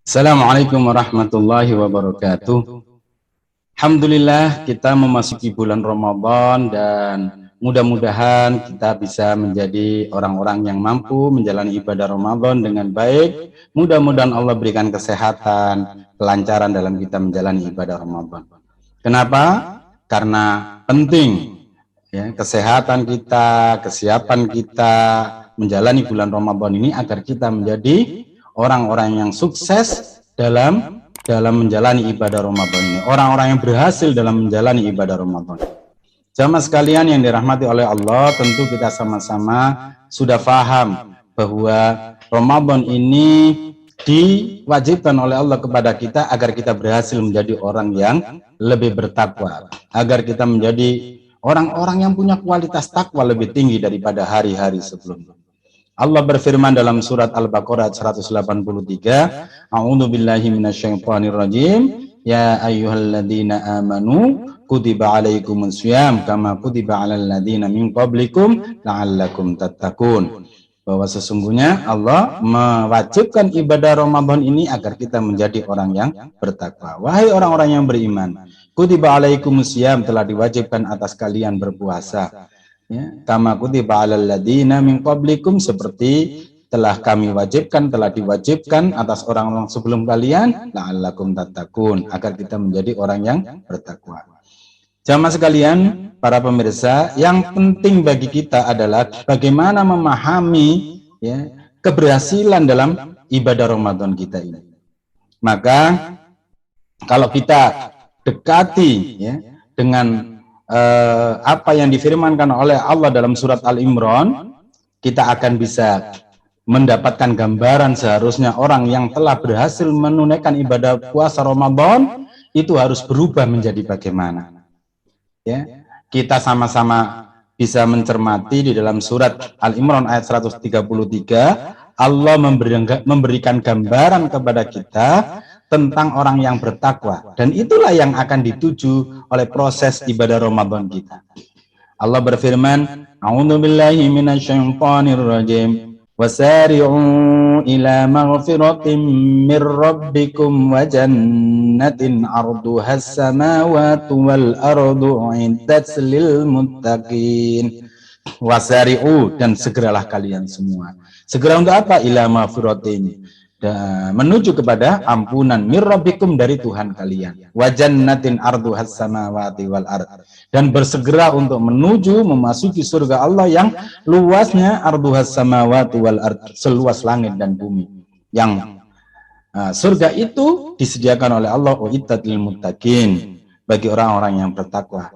Assalamualaikum warahmatullahi wabarakatuh. Alhamdulillah kita memasuki bulan Ramadan dan mudah-mudahan kita bisa menjadi orang-orang yang mampu menjalani ibadah Ramadan dengan baik. Mudah-mudahan Allah berikan kesehatan, kelancaran dalam kita menjalani ibadah Ramadan. Kenapa? Karena penting ya, kesehatan kita, kesiapan kita menjalani bulan Ramadan ini agar kita menjadi orang-orang yang sukses dalam menjalani ibadah Ramadan ini, orang-orang yang berhasil dalam menjalani ibadah Ramadan. Jamaah sekalian yang dirahmati oleh Allah, tentu kita sama-sama sudah paham bahwa Ramadan ini diwajibkan oleh Allah kepada kita agar kita berhasil menjadi orang yang lebih bertakwa, agar kita menjadi orang-orang yang punya kualitas takwa lebih tinggi daripada hari-hari sebelumnya. Allah berfirman dalam surat Al-Baqarah 183, A'udzu billahi minasyaitonir rajim, ya ayyuhalladzina amanu kutiba alaikumus syiyam kama kutiba alal ladzina min qablikum la'allakum tattaqun. Bahwa sesungguhnya Allah mewajibkan ibadah Ramadan ini agar kita menjadi orang yang bertakwa. Wahai orang-orang yang beriman, kutiba alaikumus syiyam, telah diwajibkan atas kalian berpuasa. Ya, kama kutiba alal ladzina min qablikum, seperti telah kami wajibkan, telah diwajibkan atas orang-orang sebelum kalian, la'allakum tattaqun, agar kita menjadi orang yang bertakwa. Jamaah sekalian, para pemirsa, yang penting bagi kita adalah bagaimana memahami ya, keberhasilan dalam ibadah Ramadan kita ini. Maka kalau kita dekati ya, dengan apa yang difirmankan oleh Allah dalam surat Al-Imran, kita akan bisa mendapatkan gambaran seharusnya orang yang telah berhasil menunaikan ibadah puasa Ramadan itu harus berubah menjadi bagaimana. Ya, kita sama-sama bisa mencermati di dalam surat Al-Imran ayat 133, Allah memberikan gambaran kepada kita tentang orang yang bertakwa, dan itulah yang akan dituju oleh proses ibadah Ramadan kita. Allah berfirman, A'udzu billahi minasyaitonir rajim, wasari'u ila maghfiratin mir rabbikum wa jannatin 'arduhas samawati wal ardu 'iddat lil muttaqin. Wasari'u, dan segeralah kalian semua. Segera untuk apa? Ila maghfiratin, menuju kepada ampunan mir rabbikum, dari Tuhan kalian, wa jannatin arduhas samawati wal ard, dan bersegera untuk menuju memasuki surga Allah yang luasnya arduhas samawati wal ard, seluas langit dan bumi, yang surga itu disediakan oleh Allah uiddat lil muttaqin, bagi orang-orang yang bertakwa.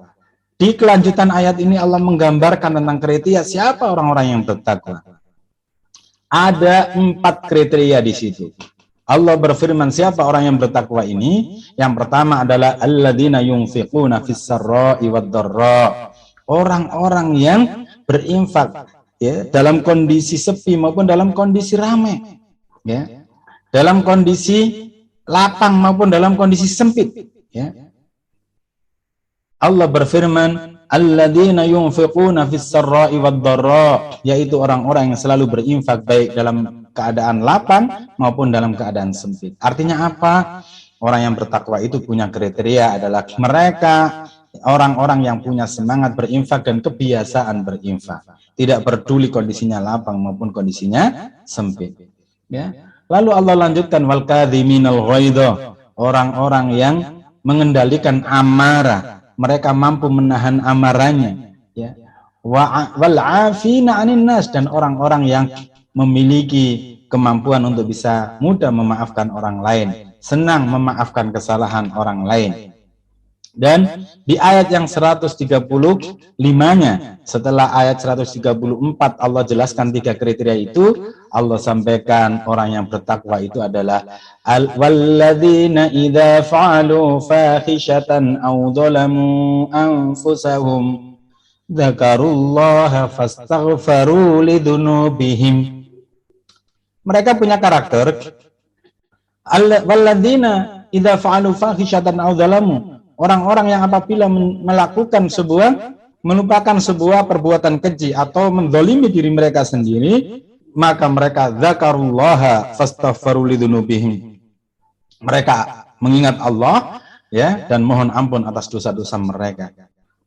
Di kelanjutan ayat ini Allah menggambarkan tentang kriteria siapa orang-orang yang bertakwa. Ada 4 kriteria di situ. Allah berfirman, siapa orang yang bertakwa ini? Yang pertama adalah alladzina yunfiquna fis sarra'i wad dharra. Orang-orang yang berinfak ya, dalam kondisi sepi maupun dalam kondisi ramai. Ya. Dalam kondisi lapang maupun dalam kondisi sempit, ya. Allah berfirman, alladzina yunfiquna fis sarra'i wad dharra, yaitu orang-orang yang selalu berinfak baik dalam keadaan lapang maupun dalam keadaan sempit. Artinya apa? Orang yang bertakwa itu punya kriteria adalah mereka orang-orang yang punya semangat berinfak dan kebiasaan berinfak, tidak peduli kondisinya lapang maupun kondisinya sempit. Ya. Lalu Allah lanjutkan, wal kadhiminal ghaidha, orang-orang yang mengendalikan amarah, mereka mampu menahan amarahnya, ya. Wal afina 'anil nas, dan orang-orang yang memiliki kemampuan untuk bisa mudah memaafkan orang lain, senang memaafkan kesalahan orang lain. Dan di ayat yang 135-nya, setelah ayat 134 Allah jelaskan 3 kriteria itu, Allah sampaikan orang yang bertakwa itu adalah walladzina idza fa'alu fahishatan aw dhalamu anfusahum dzakarullaha fastaghfaru lidzunubihim. Mereka punya karakter walladzina idza fa'alu fahishatan aw dhalamu, orang-orang yang apabila melupakan sebuah perbuatan keji atau menzalimi diri mereka sendiri, maka mereka dzakarullaha fastaghfaru lidzunubihim, mereka mengingat Allah ya dan mohon ampun atas dosa-dosa mereka.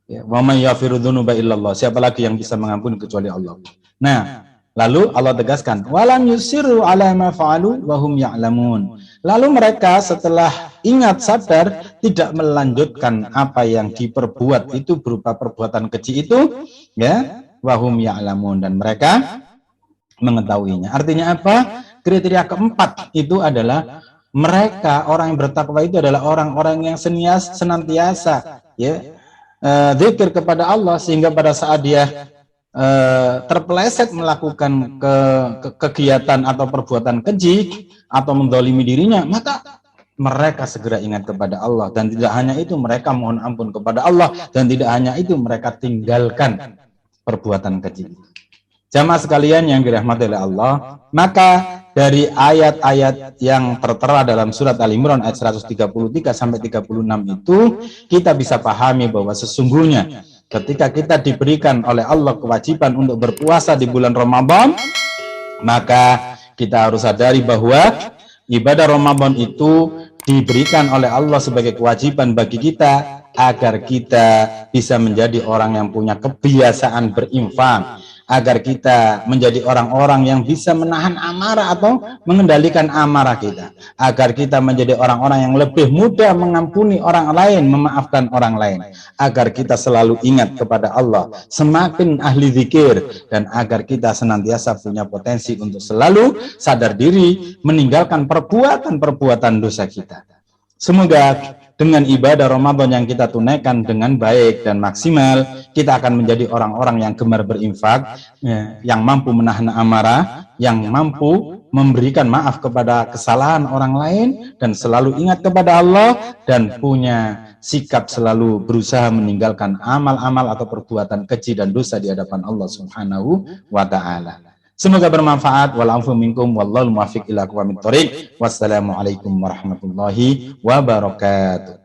Ya, wa may yaghfiru dzunuba illallah. Siapa lagi yang bisa mengampuni kecuali Allah. Nah, lalu Allah tegaskan, walam yusiru ala ma fa'alu wa hum ya'lamun. Lalu mereka setelah ingat sadar tidak melanjutkan apa yang diperbuat itu berupa perbuatan keji itu, ya, wa hum ya'lamun, dan mereka mengetahuinya. Artinya apa? Kriteria keempat itu adalah mereka, orang yang bertakwa itu adalah orang-orang yang senantiasa ya zikir kepada Allah, sehingga pada saat dia terpeleset melakukan kegiatan atau perbuatan keji atau mendolimi dirinya, maka mereka segera ingat kepada Allah, dan tidak hanya itu mereka mohon ampun kepada Allah, dan tidak hanya itu mereka tinggalkan perbuatan keji. Jamaah sekalian yang dirahmati oleh Allah, maka dari ayat-ayat yang tertera dalam surat Al-Imran ayat 133 sampai 36 itu kita bisa pahami bahwa sesungguhnya ketika kita diberikan oleh Allah kewajiban untuk berpuasa di bulan Ramadan, maka kita harus sadari bahwa ibadah Ramadan itu diberikan oleh Allah sebagai kewajiban bagi kita agar kita bisa menjadi orang yang punya kebiasaan berinfak, agar kita menjadi orang-orang yang bisa menahan amarah atau mengendalikan amarah kita, agar kita menjadi orang-orang yang lebih mudah mengampuni orang lain, memaafkan orang lain, agar kita selalu ingat kepada Allah, semakin ahli zikir, dan agar kita senantiasa punya potensi untuk selalu sadar diri meninggalkan perbuatan-perbuatan dosa kita. Semoga dengan ibadah Ramadan yang kita tunaikan dengan baik dan maksimal, kita akan menjadi orang-orang yang gemar berinfak, yang mampu menahan amarah, yang mampu memberikan maaf kepada kesalahan orang lain, dan selalu ingat kepada Allah, dan punya sikap selalu berusaha meninggalkan amal-amal atau perbuatan keji dan dosa di hadapan Allah Subhanahu wa Ta'ala. Semoga bermanfaat. Wal afu minkum wallahul muwaffiq ila aqwamit thoriq. Wassalamualaikum warahmatullahi wabarakatuh.